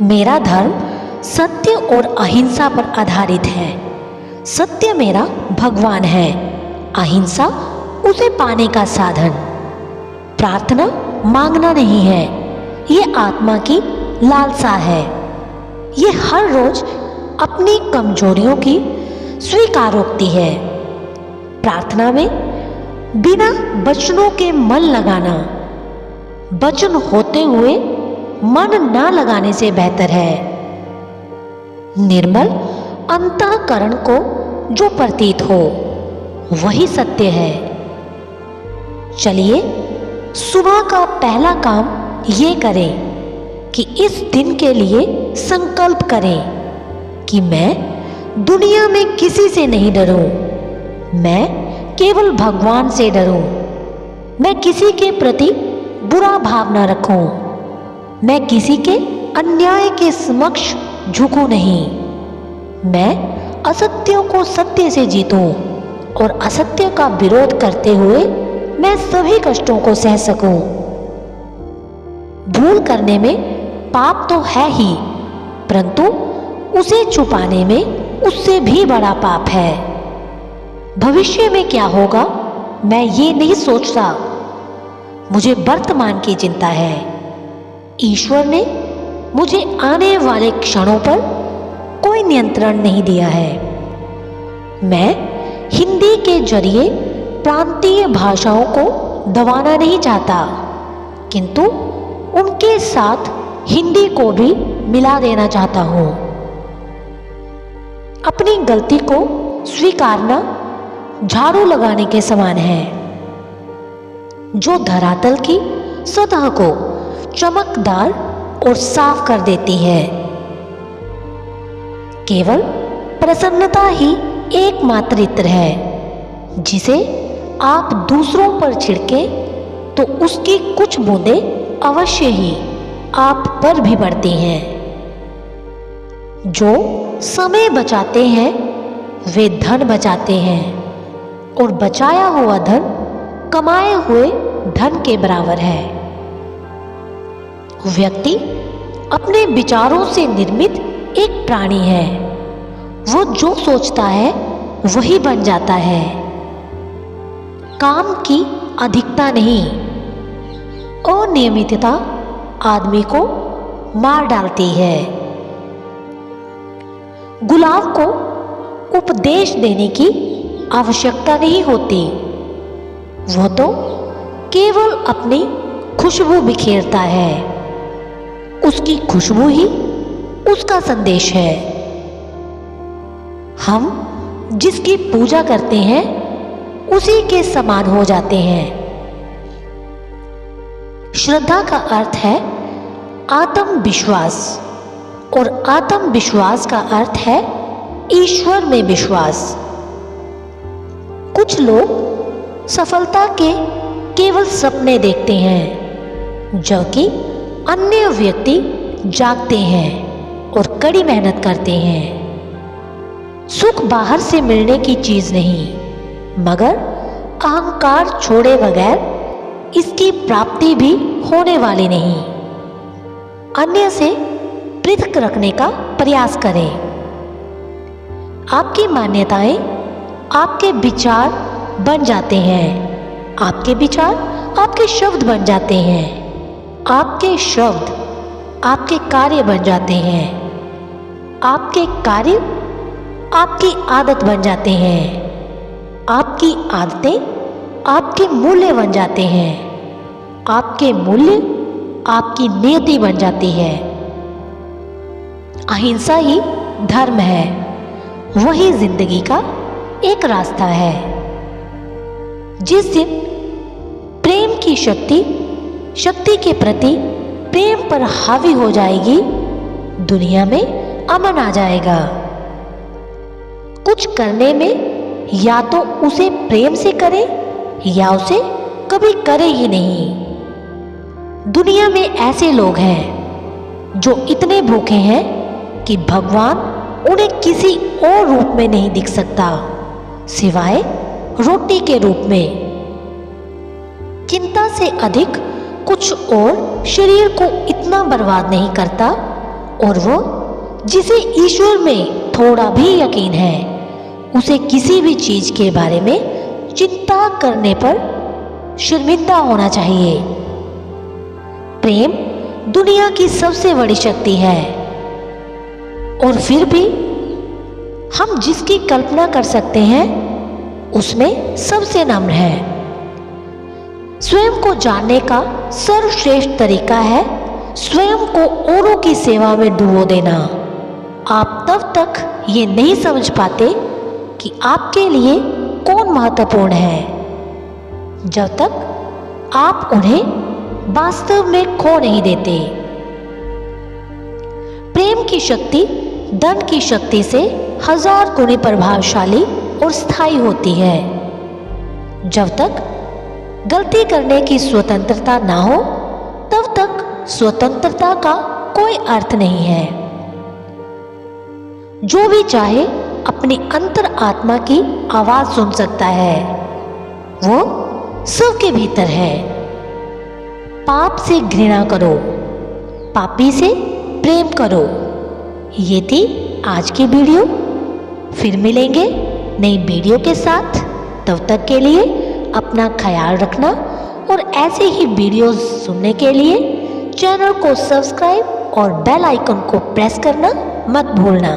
मेरा धर्म सत्य और अहिंसा पर आधारित है। सत्य मेरा भगवान है, अहिंसा उसे पाने का साधन। प्रार्थना मांगना नहीं है, ये आत्मा की लालसा है। ये हर रोज अपनी कमजोरियों की स्वीकारोक्ति है। प्रार्थना में बिना वचनों के मन लगाना वचन होते हुए मन ना लगाने से बेहतर है। निर्मल अंतःकरण को जो प्रतीत हो वही सत्य है। चलिए सुबह का पहला काम ये करें कि इस दिन के लिए संकल्प करें कि मैं दुनिया में किसी से नहीं डरूं, मैं केवल भगवान से डरूं। मैं किसी के प्रति बुरा भाव न रखूं, मैं किसी के अन्याय के समक्ष झुकूं नहीं। मैं असत्यों को सत्य से जीतूं और असत्य का विरोध करते हुए मैं सभी कष्टों को सह सकूं। भूल करने में पाप तो है ही, परंतु उसे छुपाने में उससे भी बड़ा पाप है। भविष्य में क्या होगा मैं ये नहीं सोचता, मुझे वर्तमान की चिंता है। ईश्वर ने मुझे आने वाले क्षणों पर कोई नियंत्रण नहीं दिया है। मैं हिंदी के जरिए प्रांतीय भाषाओं को दबाना नहीं चाहता, किंतु उनके साथ हिंदी को भी मिला देना चाहता हूं। अपनी गलती को स्वीकारना झाड़ू लगाने के समान है, जो धरातल की सतह को चमकदार और साफ कर देती है। केवल प्रसन्नता ही एकमात्र इत्र है जिसे आप दूसरों पर छिड़के तो उसकी कुछ बूंदें अवश्य ही आप पर भी पड़ती हैं। जो समय बचाते हैं वे धन बचाते हैं, और बचाया हुआ धन कमाए हुए धन के बराबर है। व्यक्ति अपने विचारों से निर्मित एक प्राणी है। वो जो सोचता है वही बन जाता है। काम की अधिकता नहीं, अनियमितता आदमी को मार डालती है। गुलाब को उपदेश देने की आवश्यकता नहीं होती, वह तो केवल अपनी खुशबू बिखेरता है। उसकी खुशबू ही उसका संदेश है। हम जिसकी पूजा करते हैं उसी के समान हो जाते हैं। श्रद्धा का अर्थ है आत्मविश्वास, और आत्मविश्वास का अर्थ है ईश्वर में विश्वास। कुछ लोग सफलता के केवल सपने देखते हैं, जबकि अन्य व्यक्ति जागते हैं और कड़ी मेहनत करते हैं। सुख बाहर से मिलने की चीज नहीं, मगर अहंकार छोड़े बगैर इसकी प्राप्ति भी होने वाली नहीं। अन्य से पृथक रखने का प्रयास करें। आपकी मान्यताएं आपके विचार बन जाते हैं, आपके विचार आपके शब्द बन जाते हैं, आपके शब्द आपके कार्य बन जाते हैं, आपके कार्य आपकी आदत बन जाते हैं, आपकी आदतें आपके मूल्य बन जाते हैं, आपके मूल्य आपकी नियति बन जाती है। अहिंसा ही धर्म है, वही जिंदगी का एक रास्ता है। जिस दिन प्रेम की शक्ति के प्रति प्रेम पर हावी हो जाएगी, दुनिया में अमन आ जाएगा। कुछ करने में या तो उसे प्रेम से करे या उसे कभी करे ही नहीं। दुनिया में ऐसे लोग हैं जो इतने भूखे हैं कि भगवान उन्हें किसी और रूप में नहीं दिख सकता सिवाय रोटी के रूप में। चिंता से अधिक कुछ और शरीर को इतना बर्बाद नहीं करता और वो जिसे ईश्वर में थोड़ा भी यकीन है, उसे किसी भी चीज के बारे में चिंता करने पर शर्मिंदा होना चाहिए। प्रेम दुनिया की सबसे बड़ी शक्ति है, और फिर भी हम जिसकी कल्पना कर सकते हैं उसमें सबसे नम्र है। स्वयं को जानने का सर्वश्रेष्ठ तरीका है स्वयं को औरों की सेवा में डुबो देना। आप तब तक ये नहीं समझ पाते कि आपके लिए कौन महत्वपूर्ण है, जब तक आप उन्हें वास्तव में खो नहीं देते। प्रेम की शक्ति धन की शक्ति से 1000 गुने प्रभावशाली और स्थायी होती है। जब तक गलती करने की स्वतंत्रता ना हो, तब तक स्वतंत्रता का कोई अर्थ नहीं है। जो भी चाहे अपनी अंतर आत्मा की आवाज सुन सकता है, वो सबके भीतर है। पाप से घृणा करो, पापी से प्रेम करो। ये थी आज की वीडियो। फिर मिलेंगे नई वीडियो के साथ। तब तक के लिए अपना ख्याल रखना, और ऐसे ही वीडियोस सुनने के लिए चैनल को सब्सक्राइब और बेल आइकन को प्रेस करना मत भूलना।